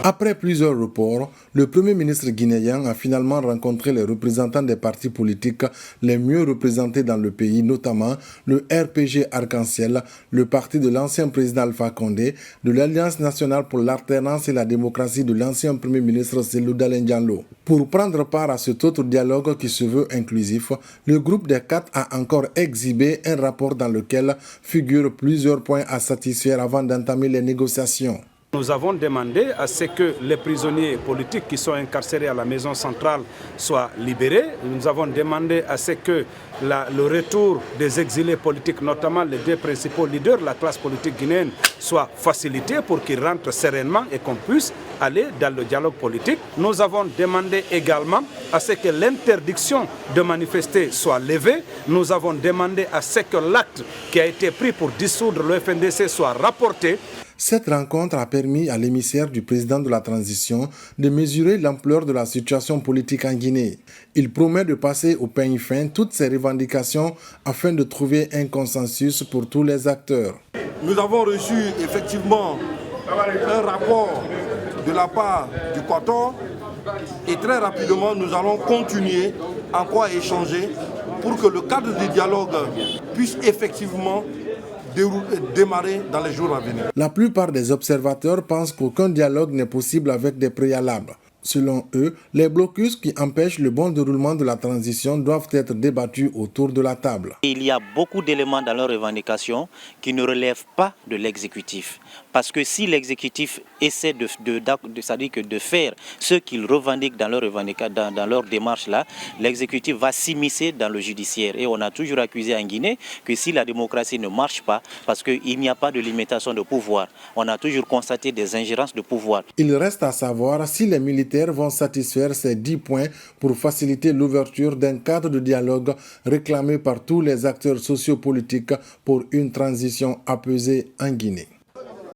Après plusieurs reports, le Premier ministre guinéen a finalement rencontré les représentants des partis politiques les mieux représentés dans le pays, notamment le RPG Arc-en-Ciel, le parti de l'ancien président Alpha Condé, de l'Alliance nationale pour l'alternance et la démocratie de l'ancien Premier ministre Cellou Dalein Diallo. Pour prendre part à cet autre dialogue qui se veut inclusif, le groupe des 4 a encore exhibé un rapport dans lequel figurent plusieurs points à satisfaire avant d'entamer les négociations. Nous avons demandé à ce que les prisonniers politiques qui sont incarcérés à la maison centrale soient libérés. Nous avons demandé à ce que le retour des exilés politiques, notamment les 2 principaux leaders de la classe politique guinéenne, soit facilité pour qu'ils rentrent sereinement et qu'on puisse aller dans le dialogue politique. Nous avons demandé également à ce que l'interdiction de manifester soit levée. Nous avons demandé à ce que l'acte qui a été pris pour dissoudre le FNDC soit rapporté. Cette rencontre a permis à l'émissaire du président de la transition de mesurer l'ampleur de la situation politique en Guinée. Il promet de passer au peigne fin toutes ces revendications afin de trouver un consensus pour tous les acteurs. Nous avons reçu effectivement un rapport de la part du Quator et très rapidement nous allons continuer encore à échanger pour que le cadre du dialogue puisse effectivement démarrer dans les jours à venir. La plupart des observateurs pensent qu'aucun dialogue n'est possible avec des préalables. Selon eux, les blocus qui empêchent le bon déroulement de la transition doivent être débattus autour de la table. Il y a beaucoup d'éléments dans leurs revendications qui ne relèvent pas de l'exécutif. Parce que si l'exécutif essaie de faire ce qu'il revendique dans leur démarche là, l'exécutif va s'immiscer dans le judiciaire. Et on a toujours accusé en Guinée que si la démocratie ne marche pas, parce qu'il n'y a pas de limitation de pouvoir, on a toujours constaté des ingérences de pouvoir. Il reste à savoir si les militaires vont satisfaire ces 10 points pour faciliter l'ouverture d'un cadre de dialogue réclamé par tous les acteurs sociopolitiques pour une transition apaisée en Guinée.